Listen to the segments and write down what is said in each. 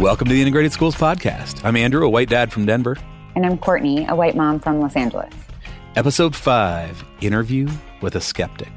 Welcome to the Integrated Schools Podcast. I'm Andrew, a white dad from Denver. And I'm Courtney, a white mom from Los Angeles. Episode 5, Interview with a Skeptic.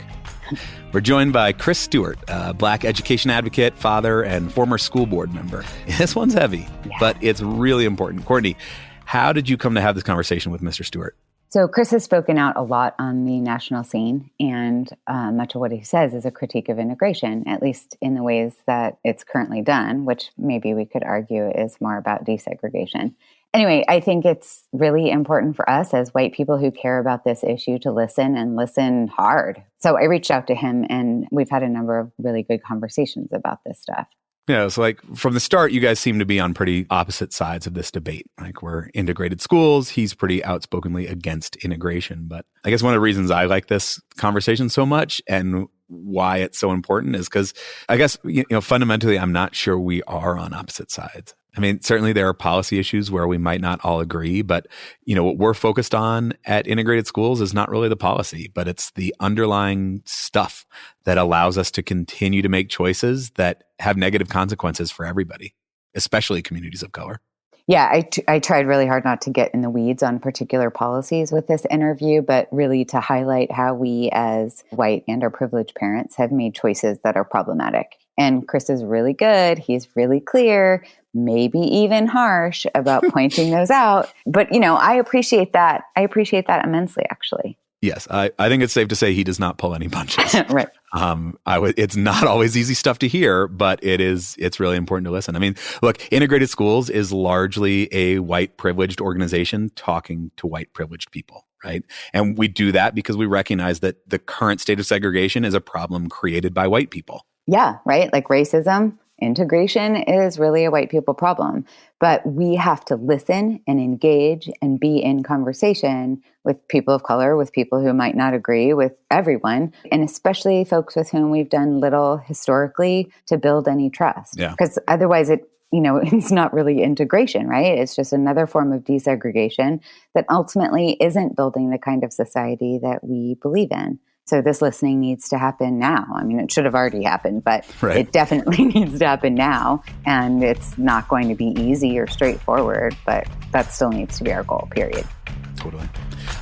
We're joined by Chris Stewart, a Black education advocate, father, and former school board member. This one's heavy, but it's really important. Courtney, how did you come to have this conversation with Mr. Stewart? So Chris has spoken out a lot on the national scene, and much of what he says is a critique of integration, at least in the ways that it's currently done, which maybe we could argue is more about desegregation. Anyway, I think it's really important for us as white people who care about this issue to listen and listen hard. So I reached out to him, and we've had a number of really good conversations about this stuff. Yeah, so like from the start, you guys seem to be on pretty opposite sides of this debate. Like we're integrated schools. He's pretty outspokenly against integration. But I guess one of the reasons I like this conversation so much and why it's so important is because I guess, fundamentally, I'm not sure we are on opposite sides. I mean, certainly there are policy issues where we might not all agree, but what we're focused on at integrated schools is not really the policy, but it's the underlying stuff that allows us to continue to make choices that have negative consequences for everybody, especially communities of color. Yeah, I tried really hard not to get in the weeds on particular policies with this interview, but really to highlight how we as white and our privileged parents have made choices that are problematic. And Chris is really good. He's really clear, maybe even harsh about pointing those out. But, I appreciate that. I appreciate that immensely, actually. Yes, I think it's safe to say he does not pull any punches. Right. It's not always easy stuff to hear, but it's really important to listen. I mean, look, Integrated Schools is largely a white privileged organization talking to white privileged people, right? And we do that because we recognize that the current state of segregation is a problem created by white people. Yeah, right. Like racism, integration is really a white people problem. But we have to listen and engage and be in conversation with people of color, with people who might not agree with everyone, and especially folks with whom we've done little historically to build any trust. Yeah. Because otherwise it's not really integration, right? It's just another form of desegregation that ultimately isn't building the kind of society that we believe in. So this listening needs to happen now. I mean, it should have already happened, but It definitely needs to happen now. And it's not going to be easy or straightforward, but that still needs to be our goal, period. Totally.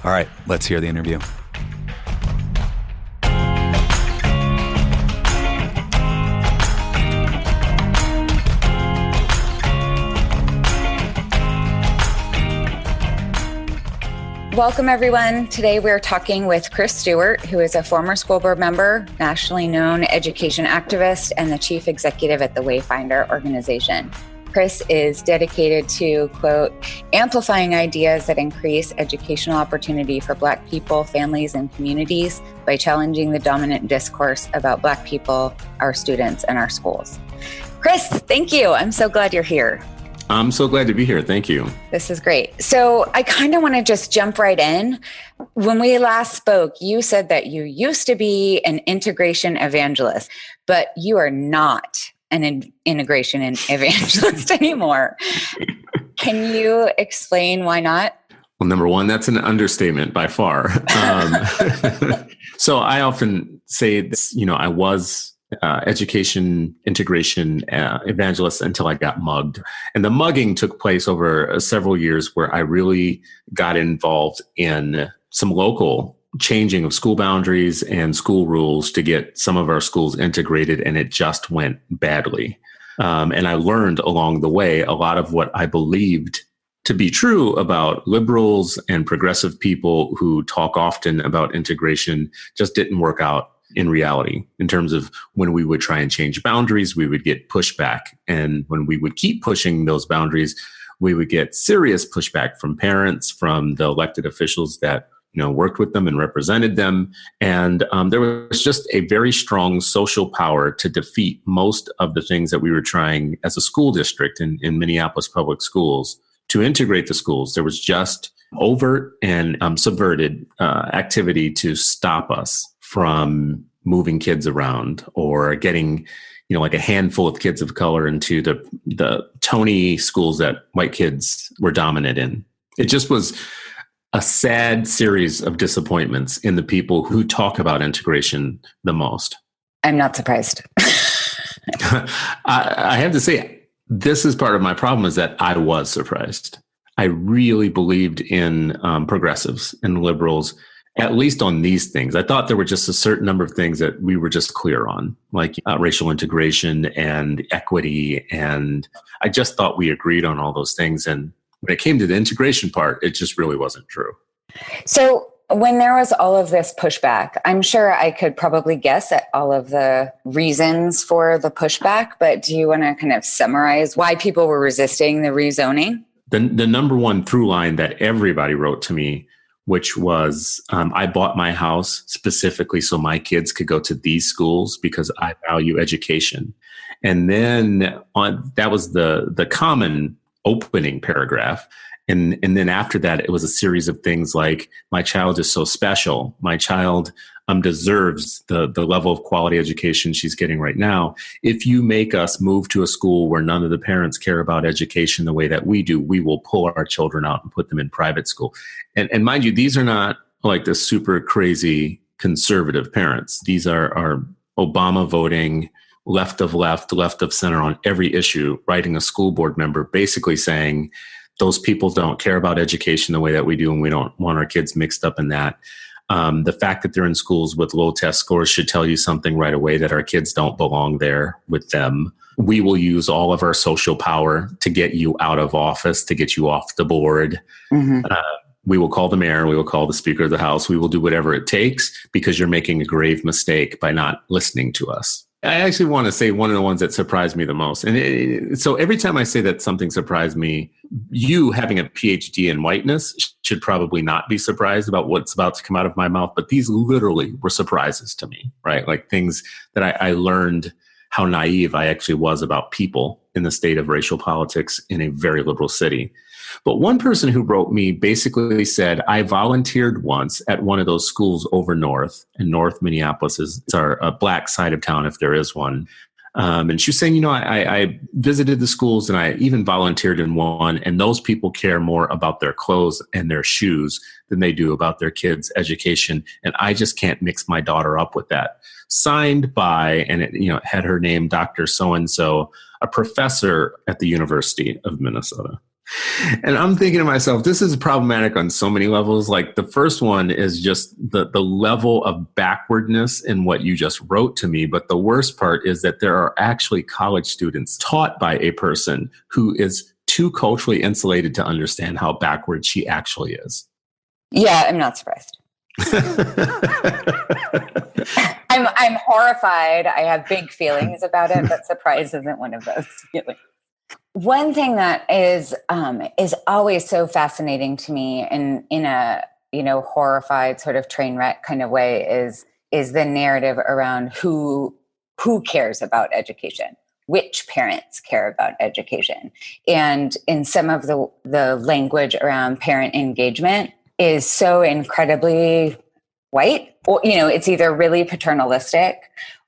All right, let's hear the interview. Welcome, everyone. Today we're talking with Chris Stewart, who is a former school board member, nationally known education activist, and the chief executive at the Wayfinder organization. Chris is dedicated to, quote, amplifying ideas that increase educational opportunity for Black people, families, and communities by challenging the dominant discourse about Black people, our students, and our schools. Chris, thank you. I'm so glad you're here. I'm so glad to be here. Thank you. This is great. So I kind of want to just jump right in. When we last spoke, you said that you used to be an integration evangelist, but you are not an integration evangelist anymore. Can you explain why not? Well, number one, that's an understatement by far. So I often say this, I was education integration evangelist until I got mugged. And the mugging took place over several years where I really got involved in some local changing of school boundaries and school rules to get some of our schools integrated, and it just went badly. And I learned along the way a lot of what I believed to be true about liberals and progressive people who talk often about integration just didn't work out in reality. In terms of when we would try and change boundaries, we would get pushback. And when we would keep pushing those boundaries, we would get serious pushback from parents, from the elected officials that worked with them and represented them. And there was just a very strong social power to defeat most of the things that we were trying as a school district in Minneapolis public schools to integrate the schools. There was just overt and subverted activity to stop us from moving kids around or getting, like a handful of kids of color into the Tony schools that white kids were dominant in. It just was a sad series of disappointments in the people who talk about integration the most. I'm not surprised. I have to say, this is part of my problem, is that I was surprised. I really believed in progressives and liberals, at least on these things. I thought there were just a certain number of things that we were just clear on, like racial integration and equity. And I just thought we agreed on all those things. And when it came to the integration part, it just really wasn't true. So when there was all of this pushback, I'm sure I could probably guess at all of the reasons for the pushback, but do you want to kind of summarize why people were resisting the rezoning? The number one through line that everybody wrote to me, which was, I bought my house specifically so my kids could go to these schools because I value education. And then that was the common opening paragraph. And then after that, it was a series of things like, my child is so special. My child deserves the level of quality education she's getting right now. If you make us move to a school where none of the parents care about education the way that we do, we will pull our children out and put them in private school. And mind you, these are not like the super crazy conservative parents. These are Obama voting, left of center on every issue, writing a school board member basically saying, those people don't care about education the way that we do, and we don't want our kids mixed up in that. The fact that they're in schools with low test scores should tell you something right away, that our kids don't belong there with them. We will use all of our social power to get you out of office, to get you off the board. Mm-hmm. We will call the mayor. We will call the Speaker of the House. We will do whatever it takes because you're making a grave mistake by not listening to us. I actually want to say one of the ones that surprised me the most. And so every time I say that something surprised me, you having a PhD in whiteness should probably not be surprised about what's about to come out of my mouth. But these literally were surprises to me, right? Like things that I learned how naive I actually was about people in the state of racial politics in a very liberal city. But one person who wrote me basically said, I volunteered once at one of those schools over north, and North Minneapolis is our black side of town, if there is one. And she was saying, I visited the schools and I even volunteered in one, and those people care more about their clothes and their shoes than they do about their kids' education. And I just can't mix my daughter up with that. Signed by, and it had her name, Dr. So-and-so, a professor at the University of Minnesota. And I'm thinking to myself, this is problematic on so many levels. Like the first one is just the level of backwardness in what you just wrote to me. But the worst part is that there are actually college students taught by a person who is too culturally insulated to understand how backward she actually is. Yeah, I'm not surprised. I'm horrified. I have big feelings about it, but surprise isn't one of those feelings. One thing that is always so fascinating to me in a horrified sort of train wreck kind of way is the narrative around who cares about education, which parents care about education, and in some of the language around parent engagement is so incredibly white, or it's either really paternalistic.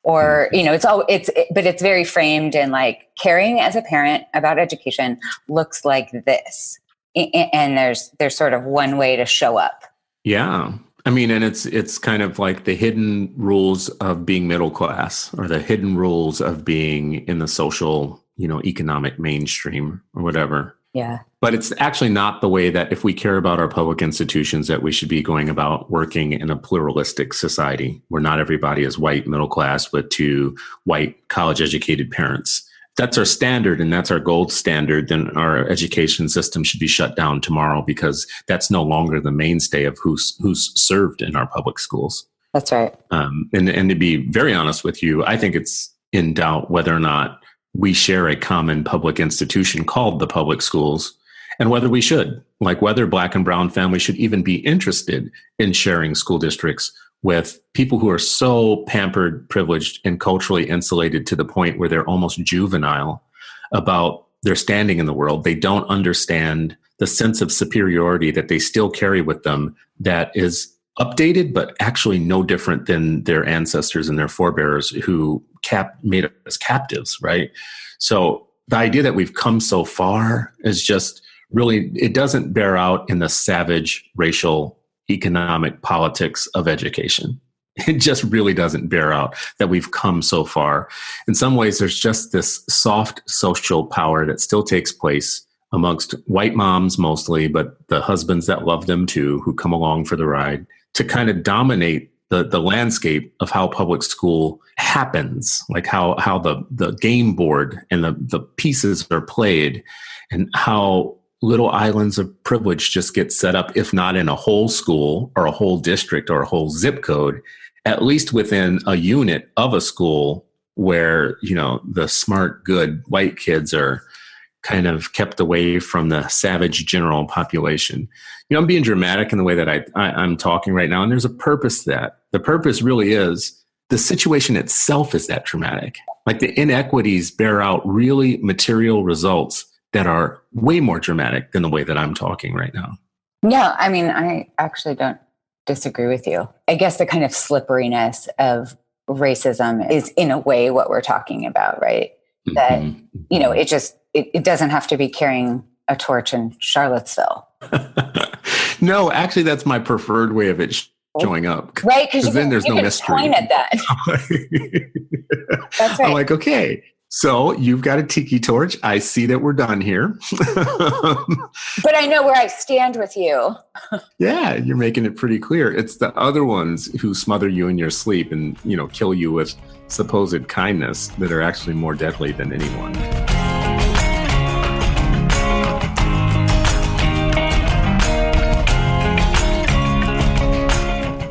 Or, but it's very framed in like caring as a parent about education looks like this. And there's sort of one way to show up. Yeah. I mean, and it's kind of like the hidden rules of being middle class, or the hidden rules of being in the social, economic mainstream or whatever. Yeah. But it's actually not the way that if we care about our public institutions that we should be going about working in a pluralistic society where not everybody is white middle class with two white college educated parents. That's our standard and that's our gold standard. Then our education system should be shut down tomorrow because that's no longer the mainstay of who's served in our public schools. That's right. And to be very honest with you, I think it's in doubt whether or not we share a common public institution called the public schools, and whether we should, like whether Black and brown families should even be interested in sharing school districts with people who are so pampered, privileged, and culturally insulated to the point where they're almost juvenile about their standing in the world. They don't understand the sense of superiority that they still carry with them that is updated, but actually no different than their ancestors and their forebears who made us captives, right? So the idea that we've come so far is just really, it doesn't bear out in the savage racial economic politics of education. It just really doesn't bear out that we've come so far. In some ways, there's just this soft social power that still takes place amongst white moms mostly, but the husbands that love them too, who come along for the ride, to kind of dominate the landscape of how public school happens, like how the game board and the pieces are played, and how little islands of privilege just get set up, if not in a whole school or a whole district or a whole zip code, at least within a unit of a school where, the smart, good white kids are kind of kept away from the savage general population. I'm being dramatic in the way that I'm talking right now, and there's a purpose to that. The purpose really is the situation itself is that dramatic. Like the inequities bear out really material results that are way more dramatic than the way that I'm talking right now. Yeah, I mean, I actually don't disagree with you. I guess the kind of slipperiness of racism is in a way what we're talking about, right? That, it doesn't have to be carrying a torch in Charlottesville. No, actually, that's my preferred way of it showing up. Right, because then there's no mystery. Point at that. That's right. I'm like, okay, so you've got a tiki torch. I see that we're done here. But I know where I stand with you. Yeah, you're making it pretty clear. It's the other ones who smother you in your sleep and, kill you with supposed kindness that are actually more deadly than anyone.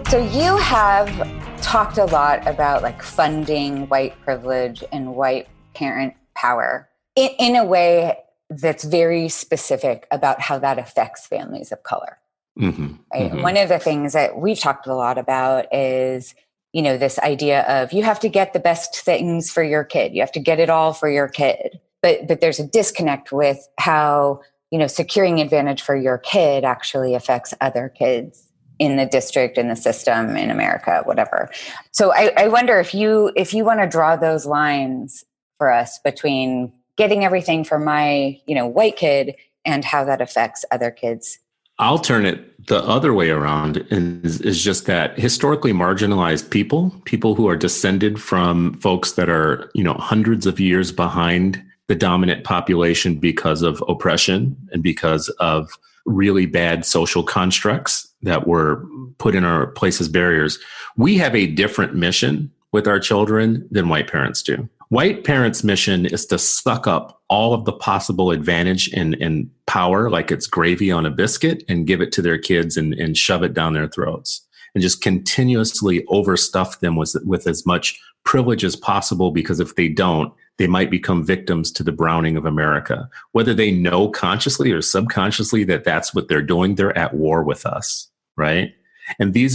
So you have talked a lot about like funding white privilege and white parent power in a way that's very specific about how that affects families of color. Mm-hmm. Right? Mm-hmm. One of the things that we've talked a lot about is, this idea of you have to get the best things for your kid. You have to get it all for your kid. But there's a disconnect with how, securing advantage for your kid actually affects other kids in the district, in the system, in America, whatever. So I wonder if you want to draw those lines for us between getting everything for my, white kid and how that affects other kids. I'll turn it the other way around, and is just that historically marginalized people who are descended from folks that are, hundreds of years behind the dominant population because of oppression and because of really bad social constructs that were put in our place as barriers. We have a different mission with our children than white parents do. White parents' mission is to suck up all of the possible advantage and power like it's gravy on a biscuit and give it to their kids and shove it down their throats and just continuously overstuff them with as much privilege as possible, because if they don't, they might become victims to the browning of America. Whether they know consciously or subconsciously that that's what they're doing, they're at war with us, right? And this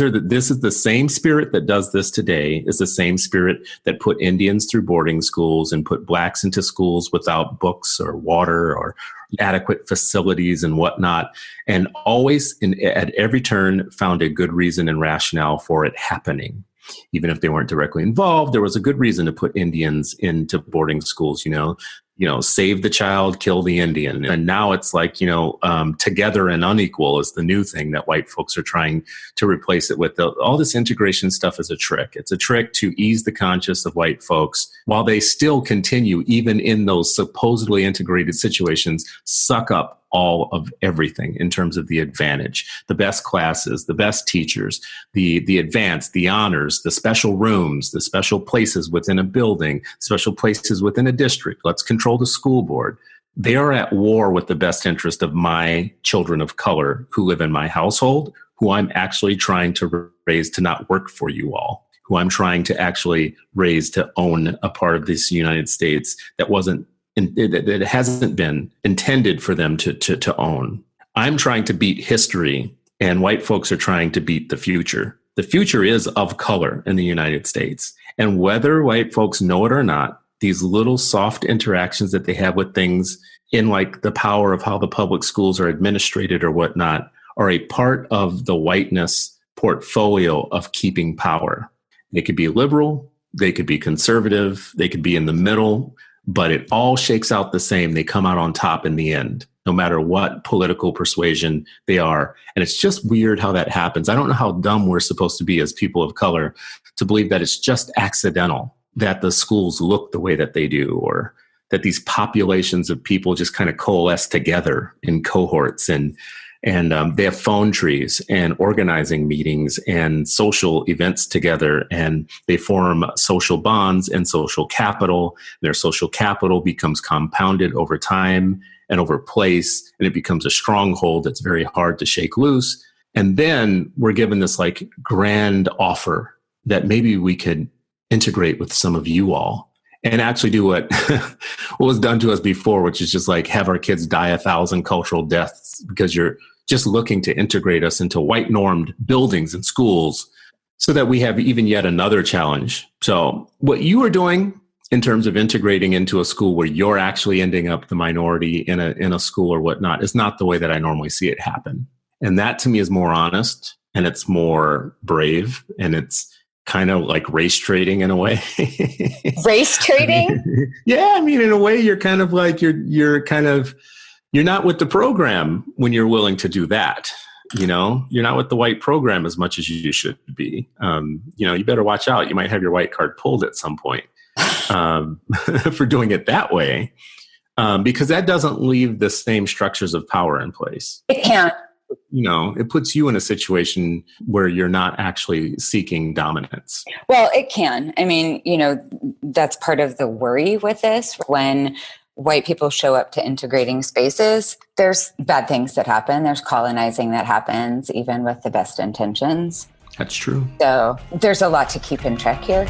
is the same spirit that does this today, is the same spirit that put Indians through boarding schools and put blacks into schools without books or water or adequate facilities and whatnot, and always at every turn found a good reason and rationale for it happening. Even if they weren't directly involved, there was a good reason to put Indians into boarding schools, save the child, kill the Indian. And now it's like, together and unequal is the new thing that white folks are trying to replace it with. All this integration stuff is a trick. It's a trick to ease the conscience of white folks while they still continue, even in those supposedly integrated situations, suck up all of everything in terms of the advantage, the best classes, the best teachers, the advanced, the honors, the special rooms, the special places within a building, special places within a district. Let's control the school board. They are at war with the best interest of my children of color who live in my household, who I'm actually trying to raise to not work for you all, who I'm trying to actually raise to own a part of this United States that it hasn't been intended for them to own. I'm trying to beat history, and white folks are trying to beat the future. The future is of color in the United States. And whether white folks know it or not, these little soft interactions that they have with things in like the power of how the public schools are administrated or whatnot are a part of the whiteness portfolio of keeping power. They could be liberal, they could be conservative, they could be in the middle, but it all shakes out the same. They come out on top in the end. no matter what political persuasion they are. And it's just weird how that happens. I don't know how dumb we're supposed to be as people of color to believe that it's just accidental that the schools look the way that they do, or that these populations of people just kind of coalesce together in cohorts, and they have phone trees and organizing meetings and social events together, and they form social bonds and social capital. Their social capital becomes compounded over time and over place, and it becomes a stronghold that's very hard to shake loose. And then we're given this like grand offer that maybe we could integrate with some of you all and actually do what was done to us before, which is just like have our kids die 1,000 cultural deaths because you're just looking to integrate us into white normed buildings and schools, so that we have even yet another challenge. So what you are doing in terms of integrating into a school where you're actually ending up the minority in a school or whatnot is not the way that I normally see it happen. And that to me is more honest, and it's more brave, and it's kind of like race trading in a way. Race trading? Yeah, I mean, in a way, you're kind of like you're not with the program when you're willing to do that. You know, you're not with the white program as much as you should be. You better watch out. You might have your white card pulled at some point for doing it that way, because that doesn't leave the same structures of power in place. It can't. It puts you in a situation where you're not actually seeking dominance. Well, it can. I mean, that's part of the worry with this. When white people show up to integrating spaces, there's bad things that happen. There's colonizing that happens, even with the best intentions. That's true. So there's a lot to keep in check here.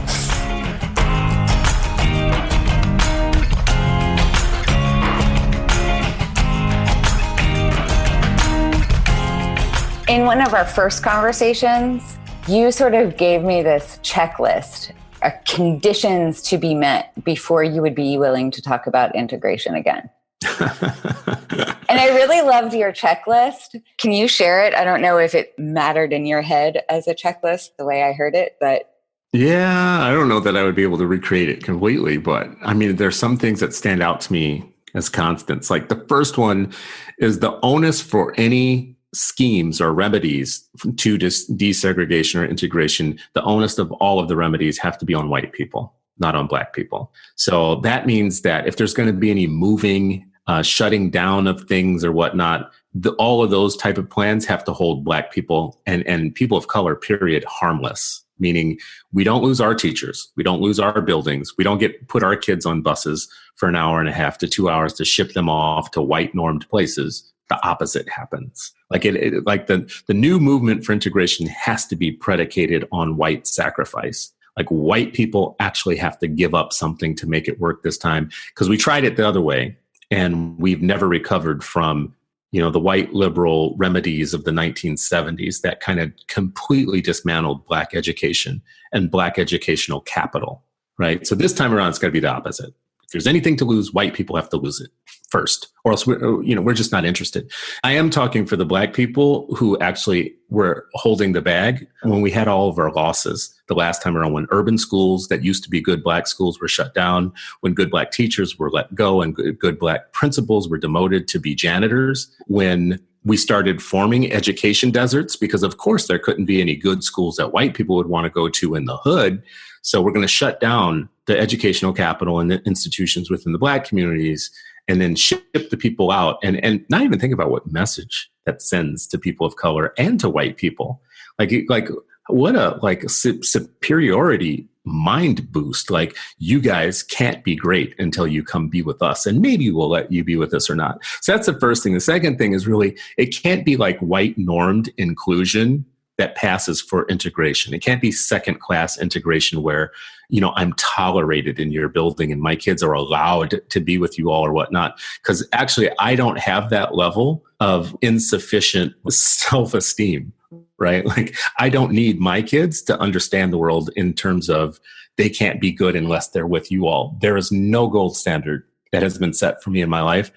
In one of our first conversations, you sort of gave me this checklist of conditions to be met before you would be willing to talk about integration again. And I really loved your checklist. Can you share it? I don't know if it mattered in your head as a checklist the way I heard it, but... Yeah, I don't know that I would be able to recreate it completely, but I mean, there's some things that stand out to me as constants. Like the first one is the onus for any schemes or remedies to desegregation or integration. The onus of all of the remedies have to be on white people, not on black people. So that means that if there's going to be any moving, shutting down of things or whatnot, all of those type of plans have to hold black people and people of color, period, harmless. Meaning we don't lose our teachers. We don't lose our buildings. We don't put our kids on buses for an hour and a half to 2 hours to ship them off to white normed places. The opposite happens. Like the new movement for integration has to be predicated on white sacrifice. Like white people actually have to give up something to make it work this time, because we tried it the other way and we've never recovered from, the white liberal remedies of the 1970s that kind of completely dismantled black education and black educational capital, right? So this time around, it's got to be the opposite. If there's anything to lose, white people have to lose it first, or else we're just not interested. I am talking for the black people who actually were holding the bag when we had all of our losses the last time around, when urban schools that used to be good black schools were shut down, when good black teachers were let go and good black principals were demoted to be janitors, when we started forming education deserts, because of course there couldn't be any good schools that white people would want to go to in the hood. So we're going to shut down the educational capital and the institutions within the black communities, and then ship the people out and not even think about what message that sends to people of color and to white people. Like what a superiority mind boost. Like, you guys can't be great until you come be with us, and maybe we'll let you be with us or not. So that's the first thing. The second thing is really, it can't be like white normed inclusion that passes for integration. It can't be second class integration where, I'm tolerated in your building and my kids are allowed to be with you all or whatnot. Because actually, I don't have that level of insufficient self-esteem, right? Like, I don't need my kids to understand the world in terms of they can't be good unless they're with you all. There is no gold standard that has been set for me in my life,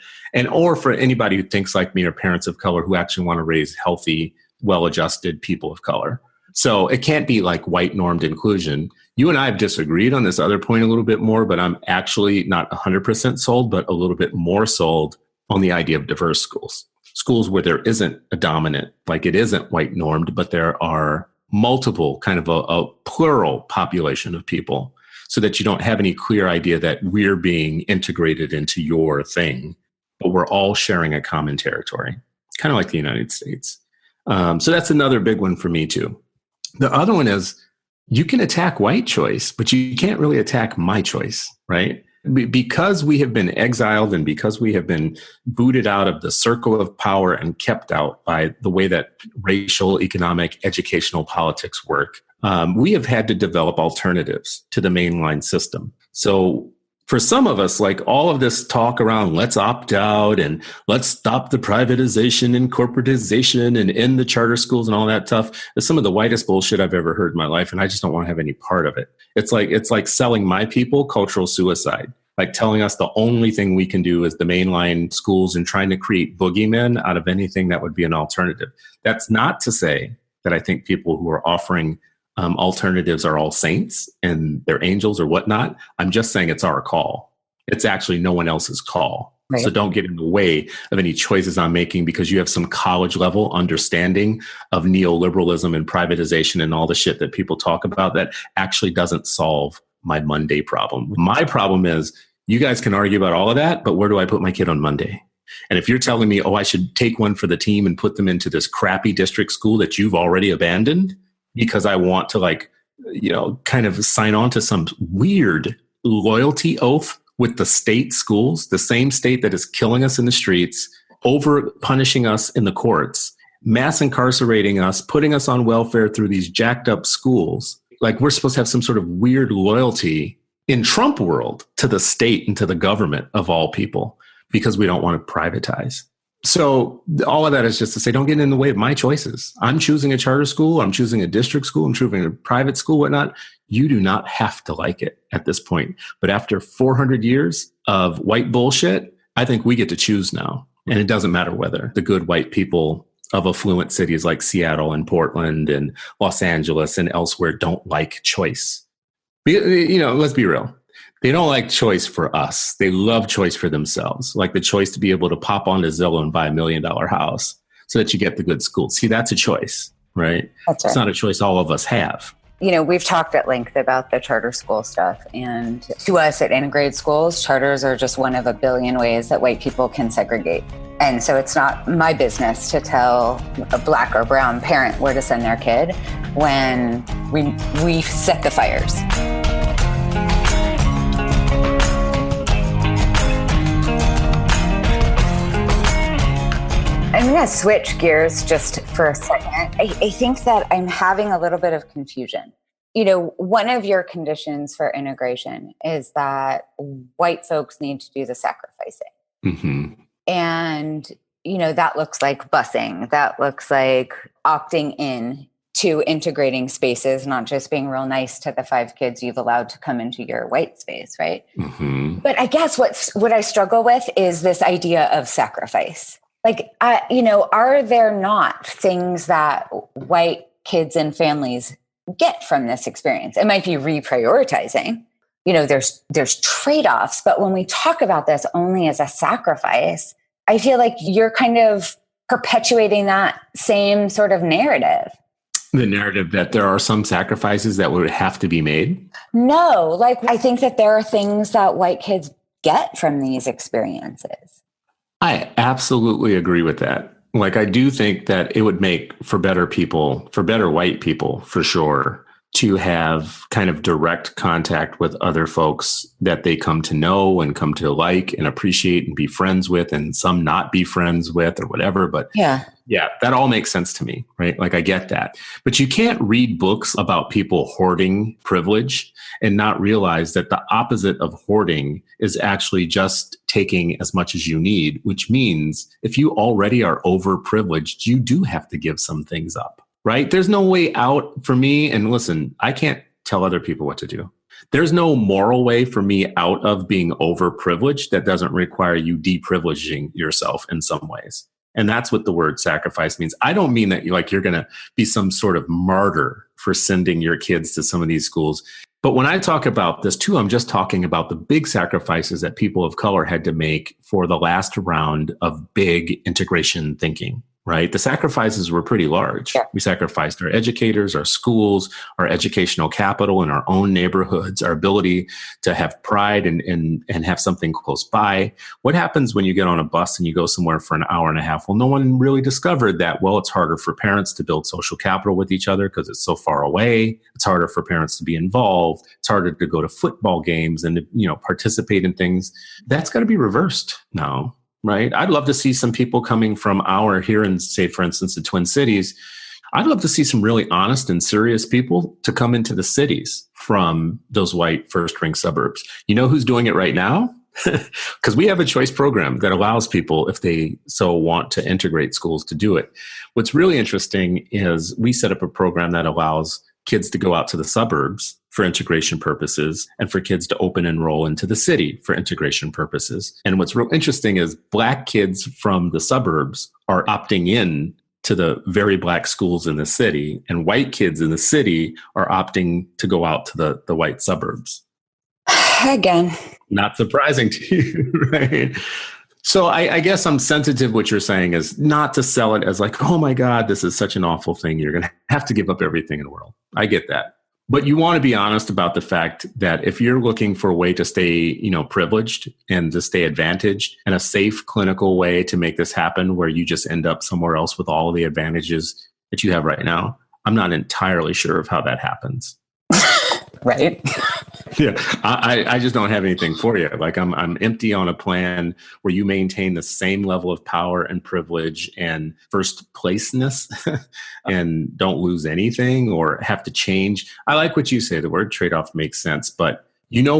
or for anybody who thinks like me or parents of color who actually want to raise healthy, well-adjusted people of color. So it can't be like white normed inclusion. You and I have disagreed on this other point a little bit more, but I'm actually not 100% sold, but a little bit more sold on the idea of diverse schools. Schools where there isn't a dominant, like it isn't white normed, but there are multiple, kind of a plural population of people, so that you don't have any clear idea that we're being integrated into your thing, but we're all sharing a common territory, kind of like the United States. So that's another big one for me too. The other one is you can attack white choice, but you can't really attack my choice, right? Because we have been exiled and because we have been booted out of the circle of power and kept out by the way that racial, economic, educational politics work, we have had to develop alternatives to the mainline system. So for some of us, like all of this talk around let's opt out and let's stop the privatization and corporatization and end the charter schools and all that stuff is some of the whitest bullshit I've ever heard in my life. And I just don't want to have any part of it. It's like selling my people cultural suicide, like telling us the only thing we can do is the mainline schools and trying to create boogeymen out of anything that would be an alternative. That's not to say that I think people who are offering alternatives are all saints and they're angels or whatnot. I'm just saying it's our call. It's actually no one else's call. Right. So don't get in the way of any choices I'm making because you have some college level understanding of neoliberalism and privatization and all the shit that people talk about that actually doesn't solve my Monday problem. My problem is you guys can argue about all of that, but where do I put my kid on Monday? And if you're telling me, oh, I should take one for the team and put them into this crappy district school that you've already abandoned, because I want to kind of sign on to some weird loyalty oath with the state schools, the same state that is killing us in the streets, over punishing us in the courts, mass incarcerating us, putting us on welfare through these jacked up schools. Like we're supposed to have some sort of weird loyalty in Trump world to the state and to the government of all people because we don't want to privatize. So all of that is just to say, don't get in the way of my choices. I'm choosing a charter school. I'm choosing a district school. I'm choosing a private school, whatnot. You do not have to like it at this point. But after 400 years of white bullshit, I think we get to choose now. And it doesn't matter whether the good white people of affluent cities like Seattle and Portland and Los Angeles and elsewhere don't like choice. Let's be real. They don't like choice for us. They love choice for themselves, like the choice to be able to pop onto Zillow and buy $1 million house so that you get the good school. See, that's a choice, right? That's right. It's not a choice all of us have. We've talked at length about the charter school stuff. And to us at integrated schools, charters are just one of a billion ways that white people can segregate. And so it's not my business to tell a black or brown parent where to send their kid when we set the fires. I'm going to switch gears just for a second. I think that I'm having a little bit of confusion. One of your conditions for integration is that white folks need to do the sacrificing. Mm-hmm. And, that looks like busing. That looks like opting in to integrating spaces, not just being real nice to the 5 kids you've allowed to come into your white space, right? Mm-hmm. But I guess what I struggle with is this idea of sacrifice. Like, are there not things that white kids and families get from this experience? It might be reprioritizing. There's trade-offs, but when we talk about this only as a sacrifice, I feel like you're kind of perpetuating that same sort of narrative. The narrative that there are some sacrifices that would have to be made? No, I think that there are things that white kids get from these experiences. I absolutely agree with that. I do think that it would make for better people, for better white people, for sure, to have kind of direct contact with other folks that they come to know and come to like and appreciate and be friends with, and some not be friends with or whatever. But yeah, that all makes sense to me, right? I get that. But you can't read books about people hoarding privilege and not realize that the opposite of hoarding is actually just taking as much as you need, which means if you already are overprivileged, you do have to give some things up, right? There's no way out for me. And listen, I can't tell other people what to do. There's no moral way for me out of being overprivileged that doesn't require you deprivileging yourself in some ways. And that's what the word sacrifice means. I don't mean that you're going to be some sort of martyr for sending your kids to some of these schools. But when I talk about this too, I'm just talking about the big sacrifices that people of color had to make for the last round of big integration thinking, right? The sacrifices were pretty large. Yeah. We sacrificed our educators, our schools, our educational capital in our own neighborhoods, our ability to have pride and have something close by. What happens when you get on a bus and you go somewhere for an hour and a half? Well, no one really discovered that, well, it's harder for parents to build social capital with each other because it's so far away. It's harder for parents to be involved. It's harder to go to football games and, participate in things. That's got to be reversed now. Right? I'd love to see some people coming from here in, say, for instance, the Twin Cities. I'd love to see some really honest and serious people to come into the cities from those white first-ring suburbs. You know who's doing it right now? Because we have a choice program that allows people, if they so want to integrate schools, to do it. What's really interesting is we set up a program that allows kids to go out to the suburbs for integration purposes and for kids to open enroll into the city for integration purposes. And what's real interesting is Black kids from the suburbs are opting in to the very Black schools in the city, and white kids in the city are opting to go out to the white suburbs. Again. Not surprising to you, right? So I guess I'm sensitive. What you're saying is not to sell it as like, oh my God, this is such an awful thing. You're going to have to give up everything in the world. I get that. But you want to be honest about the fact that if you're looking for a way to stay, privileged and to stay advantaged and a safe clinical way to make this happen where you just end up somewhere else with all of the advantages that you have right now, I'm not entirely sure of how that happens. Right. Yeah, I just don't have anything for you. Like I'm empty on a plan where you maintain the same level of power and privilege and first placeness and don't lose anything or have to change. I like what you say. The word trade-off makes sense, but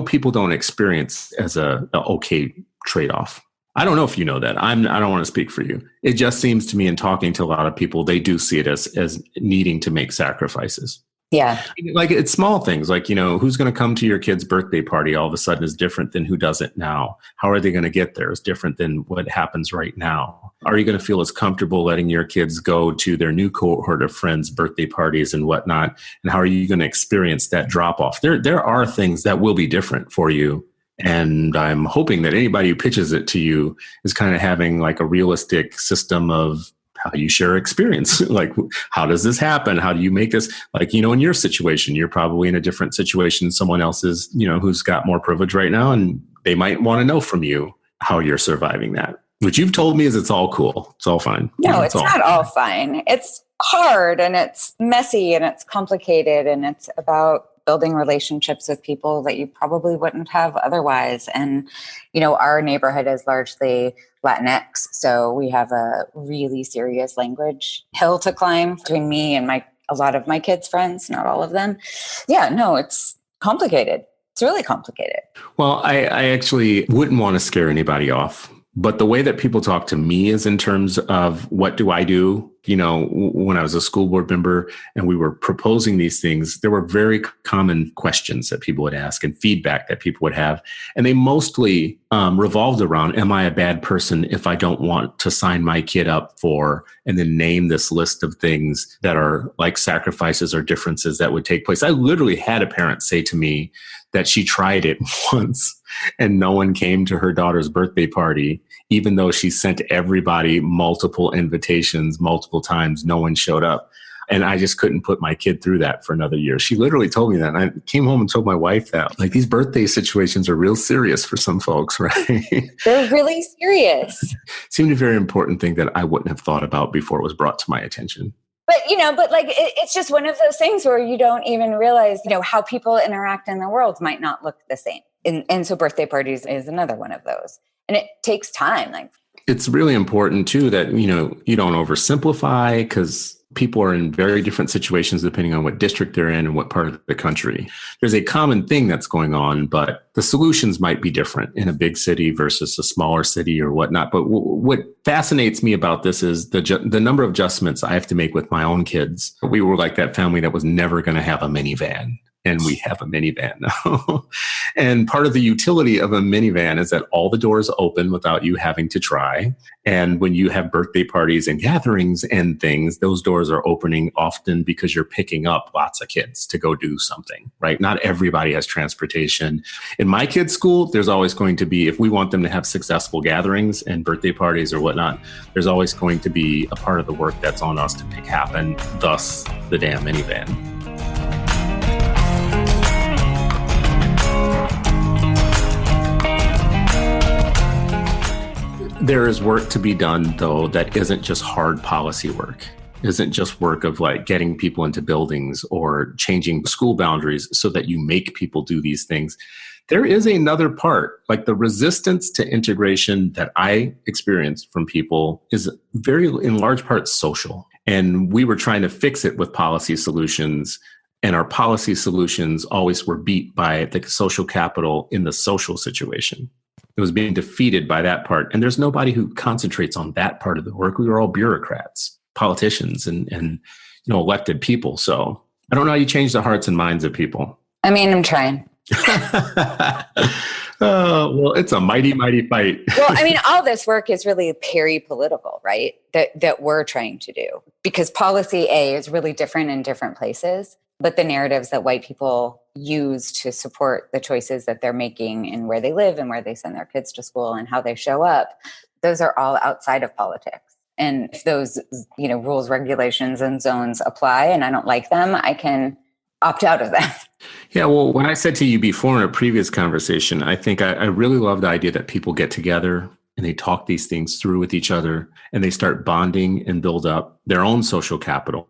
people don't experience as a okay trade-off. I don't know if you know that. I don't want to speak for you. It just seems to me in talking to a lot of people, they do see it as needing to make sacrifices. Yeah. Like it's small things like, who's going to come to your kid's birthday party all of a sudden is different than who doesn't now. How are they going to get there is different than what happens right now. Are you going to feel as comfortable letting your kids go to their new cohort of friends' birthday parties and whatnot? And how are you going to experience that drop off? There are things that will be different for you. And I'm hoping that anybody who pitches it to you is kind of having like a realistic system of how you share experience. Like, how does this happen? How do you make this? Like, in your situation, you're probably in a different situation than someone else's, who's got more privilege right now. And they might want to know from you how you're surviving that. What you've told me is it's all cool. It's all fine. No, it's not all fine. It's hard and it's messy and it's complicated and it's about building relationships with people that you probably wouldn't have otherwise. And, our neighborhood is largely Latinx. So we have a really serious language hill to climb between me and a lot of my kids' friends, not all of them. Yeah, no, it's complicated. It's really complicated. Well, I actually wouldn't want to scare anybody off. But the way that people talk to me is in terms of what do I do? When I was a school board member and we were proposing these things, there were very common questions that people would ask and feedback that people would have. And they mostly revolved around, am I a bad person if I don't want to sign my kid up for, and then name this list of things that are like sacrifices or differences that would take place. I literally had a parent say to me that she tried it once and no one came to her daughter's birthday party, even though she sent everybody multiple invitations multiple times, no one showed up. And I just couldn't put my kid through that for another year. She literally told me that. And I came home and told my wife that, like, these birthday situations are real serious for some folks, right? They're really serious. Seemed a very important thing that I wouldn't have thought about before it was brought to my attention. But, it's just one of those things where you don't even realize, how people interact in the world might not look the same. And so birthday parties is another one of those. And it takes time. It's really important, too, that, you don't oversimplify because people are in very different situations depending on what district they're in and what part of the country. There's a common thing that's going on, but the solutions might be different in a big city versus a smaller city or whatnot. But what fascinates me about this is the number of adjustments I have to make with my own kids. We were like that family that was never going to have a minivan. and we have a minivan now. And part of the utility of a minivan is that all the doors open without you having to try. And when you have birthday parties and gatherings and things, those doors are opening often because you're picking up lots of kids to go do something, right? Not everybody has transportation. In my kids' school, there's always going to be, if we want them to have successful gatherings and birthday parties or whatnot, there's always going to be a part of the work that's on us to make happen, thus the damn minivan. There is work to be done, though, that isn't just hard policy work. Isn't just work of like getting people into buildings or changing school boundaries so that you make people do these things. There is another part, like the resistance to integration that I experienced from people is very, in large part, social. And we were trying to fix it with policy solutions. And our policy solutions always were beat by the social capital in the social situation. It was being defeated by that part. And there's nobody who concentrates on that part of the work. We were all bureaucrats, politicians, and elected people. So I don't know how you change the hearts and minds of people. I mean, I'm trying. Well, it's a mighty, mighty fight. Well, I mean, all this work is really peri-political, right? That we're trying to do. Because policy A is really different in different places. But the narratives that white people use to support the choices that they're making and where they live and where they send their kids to school and how they show up, those are all outside of politics. And if those, rules, regulations, and zones apply and I don't like them, I can opt out of them. Yeah, well, when I said to you before in a previous conversation, I think I really love the idea that people get together and they talk these things through with each other and they start bonding and build up their own social capital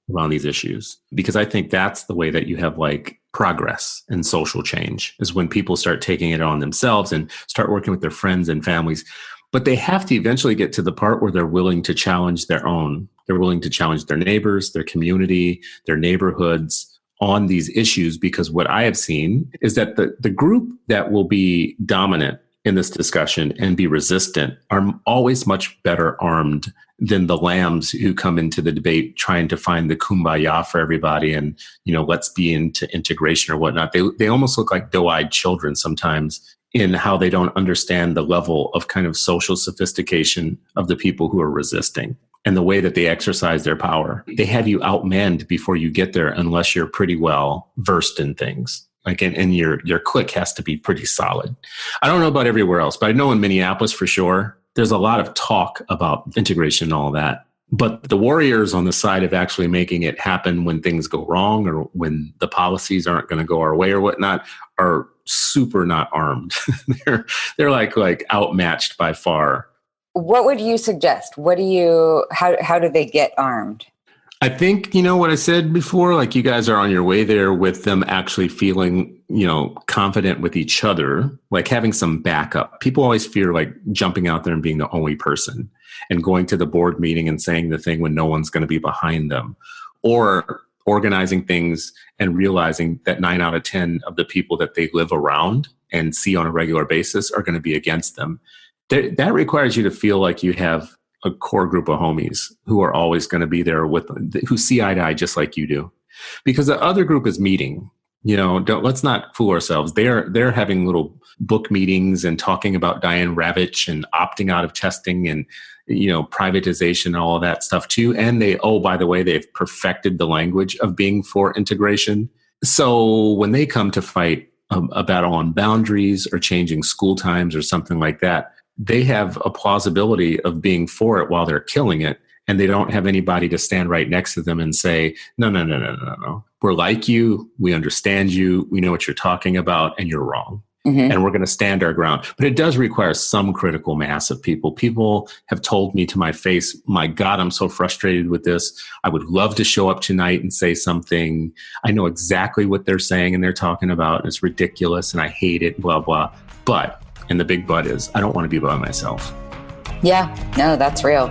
around these issues. Because I think that's the way that you have like progress and social change, is when people start taking it on themselves and start working with their friends and families. But they have to eventually get to the part where they're willing to challenge their own. They're willing to challenge their neighbors, their community, their neighborhoods on these issues. Because what I have seen is that the group that will be dominant in this discussion and be resistant are always much better armed than the lambs who come into the debate trying to find the kumbaya for everybody and, let's be into integration or whatnot. They almost look like doe-eyed children sometimes in how they don't understand the level of kind of social sophistication of the people who are resisting and the way that they exercise their power. They have you outmanned before you get there unless you're pretty well versed in things. Like, and your clique has to be pretty solid. I don't know about everywhere else, but I know in Minneapolis for sure, there's a lot of talk about integration and all that. But the warriors on the side of actually making it happen when things go wrong or when the policies aren't going to go our way or whatnot are super not armed. they're like outmatched by far. What would you suggest? How do they get armed? I think, what I said before, like you guys are on your way there with them actually feeling, confident with each other, like having some backup. People always fear like jumping out there and being the only person and going to the board meeting and saying the thing when no one's going to be behind them, or organizing things and realizing that 9 out of 10 of the people that they live around and see on a regular basis are going to be against them. That requires you to feel like you have a core group of homies who are always going to be there who see eye to eye just like you do. Because the other group is meeting. Let's not fool ourselves. They're having little book meetings and talking about Diane Ravitch and opting out of testing and privatization and all of that stuff too. And by the way, they've perfected the language of being for integration. So when they come to fight a battle on boundaries or changing school times or something like that, they have a plausibility of being for it while they're killing it. And they don't have anybody to stand right next to them and say, no. We're like you. We understand you. We know what you're talking about and you're wrong. Mm-hmm. And we're going to stand our ground. But it does require some critical mass of people. People have told me to my face, my God, I'm so frustrated with this. I would love to show up tonight and say something. I know exactly what they're saying and they're talking about. And it's ridiculous and I hate it, blah, blah. But, and the big but is, I don't want to be by myself. Yeah, no, that's real.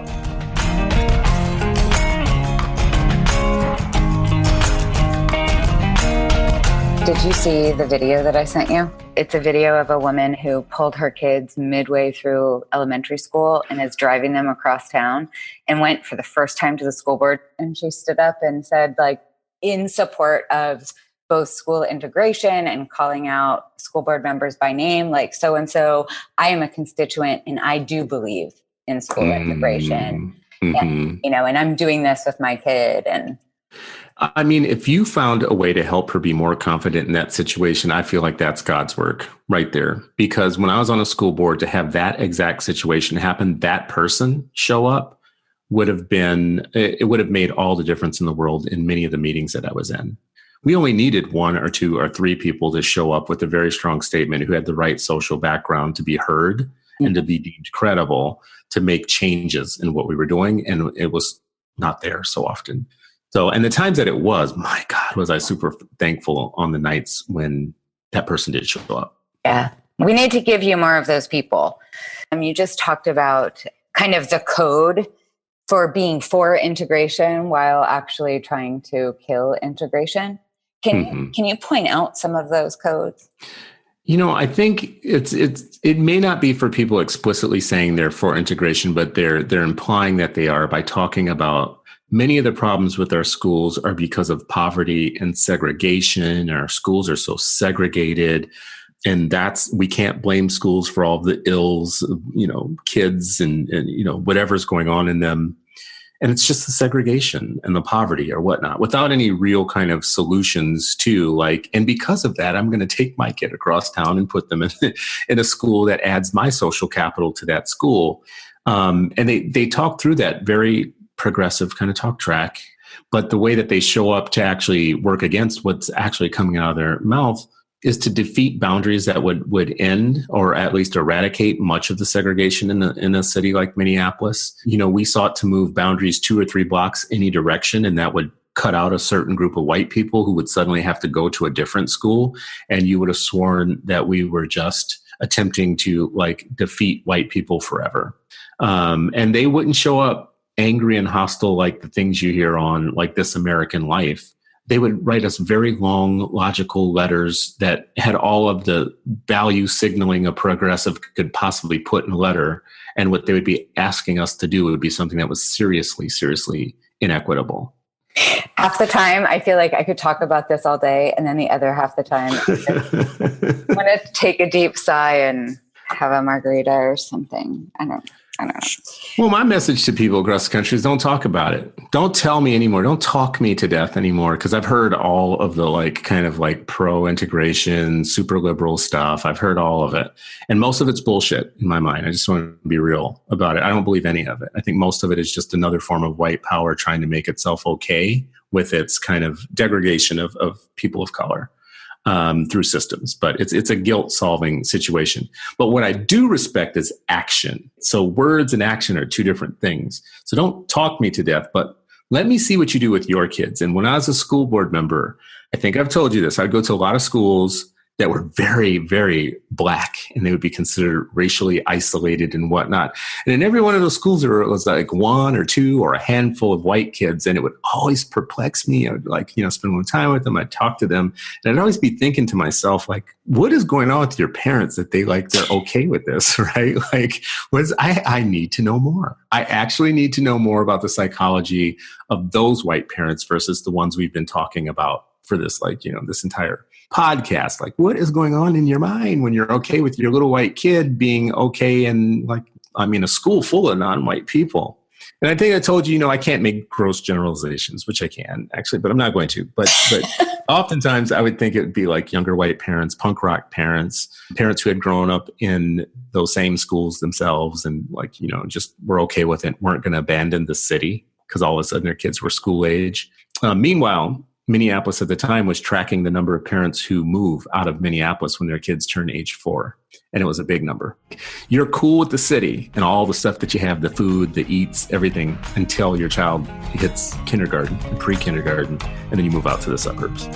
Did you see the video that I sent you? It's a video of a woman who pulled her kids midway through elementary school and is driving them across town and went for the first time to the school board. And she stood up and said, like, in support of both school integration and calling out school board members by name, like so-and-so, I am a constituent and I do believe in school integration. And, and I'm doing this with my kid. And I mean, if you found a way to help her be more confident in that situation, I feel like that's God's work right there. Because when I was on a school board, to have that exact situation happen, that person show up would have made all the difference in the world in many of the meetings that I was in. We only needed 1 or 2 or 3 people to show up with a very strong statement who had the right social background to be heard and to be deemed credible to make changes in what we were doing. And it was not there so often. So, and the times that it was, my God, was I super thankful on the nights when that person did show up. Yeah. We need to give you more of those people. You just talked about kind of the code for being for integration while actually trying to kill integration. Can you point out some of those codes? I think it may not be for people explicitly saying they're for integration, but they're implying that they are by talking about many of the problems with our schools are because of poverty and segregation. Our schools are so segregated, and we can't blame schools for all the ills of, kids and whatever's going on in them. And it's just the segregation and the poverty or whatnot without any real kind of solutions to and because of that, I'm going to take my kid across town and put them in a school that adds my social capital to that school. And they talk through that very progressive kind of talk track, but the way that they show up to actually work against what's actually coming out of their mouth is to defeat boundaries that would end or at least eradicate much of the segregation in a city like Minneapolis. We sought to move boundaries 2 or 3 blocks any direction, and that would cut out a certain group of white people who would suddenly have to go to a different school. And you would have sworn that we were just attempting to defeat white people forever. And they wouldn't show up angry and hostile like the things you hear on This American Life. They would write us very long, logical letters that had all of the value signaling a progressive could possibly put in a letter. And what they would be asking us to do would be something that was seriously, seriously inequitable. Half the time, I feel like I could talk about this all day. And then the other half the time, I want to take a deep sigh and have a margarita or something. I don't know. Well, my message to people across the country is don't talk about it. Don't tell me anymore. Don't talk me to death anymore. Because I've heard all of the pro-integration, super liberal stuff. I've heard all of it. And most of it's bullshit in my mind. I just want to be real about it. I don't believe any of it. I think most of it is just another form of white power trying to make itself okay with its kind of degradation of people of color. Through systems, but it's a guilt-solving situation. But what I do respect is action. So words and action are 2 different things. So don't talk me to death, but let me see what you do with your kids. And when I was a school board member, I think I've told you this, I'd go to a lot of schools that were very, very Black, and they would be considered racially isolated and whatnot. And in every one of those schools, there was 1 or 2 or a handful of white kids, and it would always perplex me. I would spend more time with them. I'd talk to them, and I'd always be thinking to myself, what is going on with your parents that they're okay with this, right? I need to know more. I actually need to know more about the psychology of those white parents versus the ones we've been talking about for this, this entire podcast. What is going on in your mind when you're okay with your little white kid being okay in a school full of non-white people? And I think I told you, I can't make gross generalizations, which I can actually, but I'm not going to. But oftentimes I would think it would be younger white parents, punk rock parents who had grown up in those same schools themselves and just were okay with it, weren't going to abandon the city because all of a sudden their kids were school age. Meanwhile, Minneapolis at the time was tracking the number of parents who move out of Minneapolis when their kids turn age 4. And it was a big number. You're cool with the city and all the stuff that you have, the food, the eats, everything, until your child hits kindergarten, pre-kindergarten, and then you move out to the suburbs.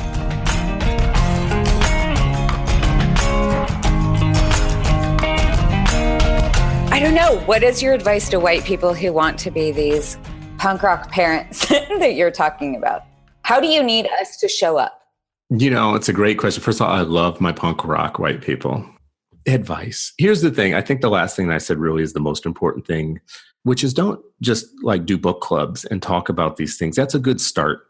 I don't know. What is your advice to white people who want to be these punk rock parents that you're talking about? How do you need us to show up? It's a great question. First of all, I love my punk rock white people. Advice. Here's the thing. I think the last thing that I said really is the most important thing, which is don't just do book clubs and talk about these things. That's a good start.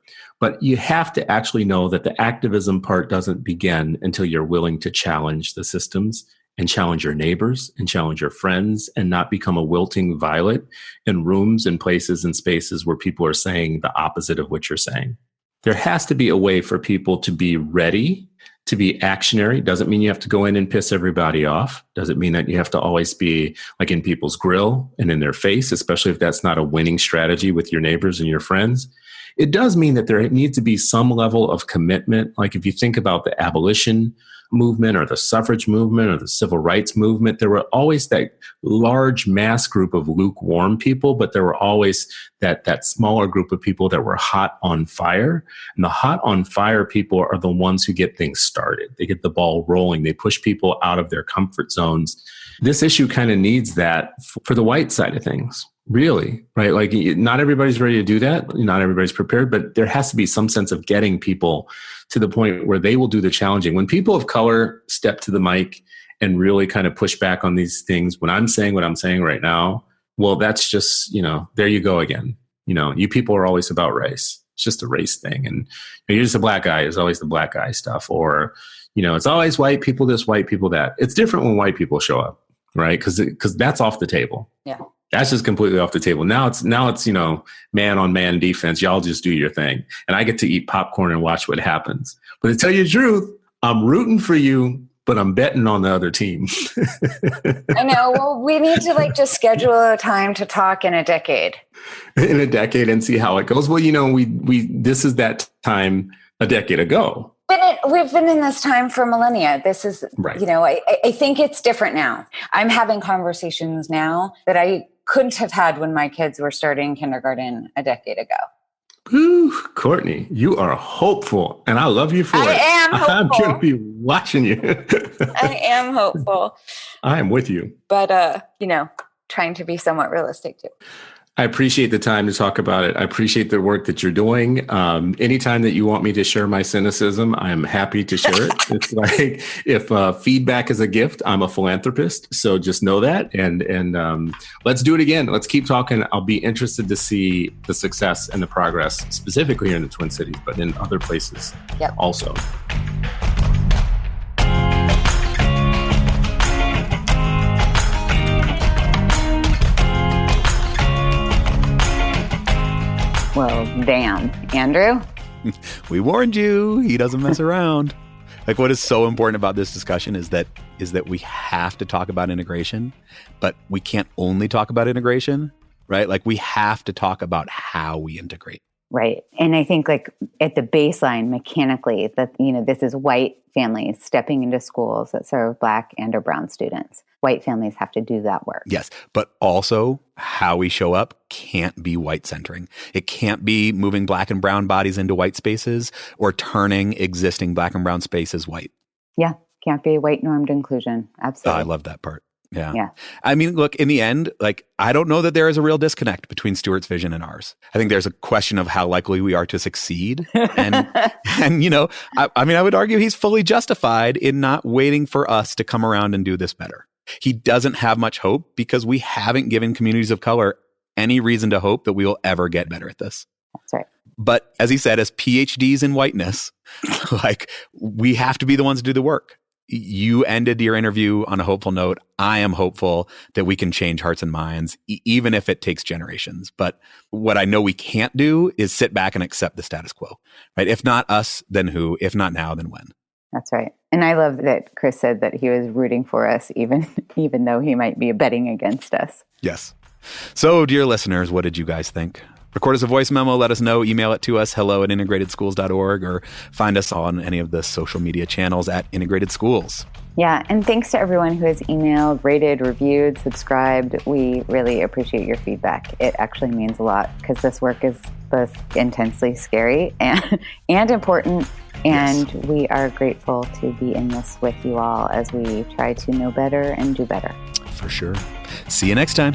But you have to actually know that the activism part doesn't begin until you're willing to challenge the systems and challenge your neighbors and challenge your friends and not become a wilting violet in rooms and places and spaces where people are saying the opposite of what you're saying. There has to be a way for people to be ready, to be actionary. Doesn't mean you have to go in and piss everybody off. Doesn't mean that you have to always be like in people's grill and in their face, especially if that's not a winning strategy with your neighbors and your friends. It does mean that there needs to be some level of commitment. Like if you think about the abolition movement or the suffrage movement or the civil rights movement, there were always that large mass group of lukewarm people, but there were always that smaller group of people that were hot on fire. And the hot on fire people are the ones who get things started. They get the ball rolling. They push people out of their comfort zones. This issue kind of needs that for the white side of things. Really, right? Like not everybody's ready to do that. Not everybody's prepared, but there has to be some sense of getting people to the point where they will do the challenging. When people of color step to the mic and really kind of push back on these things, when I'm saying what I'm saying right now, well, that's just, there you go again. You people are always about race. It's just a race thing. And you're just a black guy. It's always the black guy stuff. Or, it's always white people this, white people that. It's different when white people show up, right? Because that's off the table. Yeah. That's just completely off the table. Now it's man on man defense. Y'all just do your thing. And I get to eat popcorn and watch what happens. But to tell you the truth, I'm rooting for you, but I'm betting on the other team. I know. Well, we need to just schedule a time to talk in a decade. In a decade and see how it goes. Well, this is that time a decade ago. We've been in this time for millennia. This is, right. I think it's different now. I'm having conversations now that I couldn't have had when my kids were starting kindergarten a decade ago. Ooh, Courtney, you are hopeful, and I love you for it. I am hopeful. I'm going to be watching you. I am hopeful. I am with you. But, trying to be somewhat realistic too. I appreciate the time to talk about it. I appreciate the work that you're doing. Anytime that you want me to share my cynicism, I'm happy to share it. It's like if feedback is a gift, I'm a philanthropist. So just know that. And let's do it again. Let's keep talking. I'll be interested to see the success and the progress, specifically here in the Twin Cities, but in other places also. Well, damn. Andrew? We warned you. He doesn't mess around. What is so important about this discussion is that we have to talk about integration, but we can't only talk about integration, right? We have to talk about how we integrate. Right. And I think at the baseline, mechanically, that, this is white families stepping into schools that serve Black and or brown students. White families have to do that work. Yes. But also how we show up can't be white centering. It can't be moving Black and brown bodies into white spaces or turning existing Black and brown spaces white. Yeah. Can't be white normed inclusion. Absolutely. I love that part. Yeah. I mean, look, in the end, I don't know that there is a real disconnect between Stuart's vision and ours. I think there's a question of how likely we are to succeed. And, I would argue he's fully justified in not waiting for us to come around and do this better. He doesn't have much hope because we haven't given communities of color any reason to hope that we will ever get better at this. That's right. But as he said, as PhDs in whiteness, we have to be the ones to do the work. You ended your interview on a hopeful note. I am hopeful that we can change hearts and minds, even if it takes generations. But what I know we can't do is sit back and accept the status quo, right? If not us, then who? If not now, then when? That's right. And I love that Chris said that he was rooting for us, even though he might be betting against us. Yes. So, dear listeners, what did you guys think? Record us a voice memo, let us know, email it to us, hello@integratedschools.org, or find us on any of the social media channels at Integrated Schools. Yeah, and thanks to everyone who has emailed, rated, reviewed, subscribed. We really appreciate your feedback. It actually means a lot because this work is both intensely scary and important, and Yes. We are grateful to be in this with you all as we try to know better and do better. For sure. See you next time.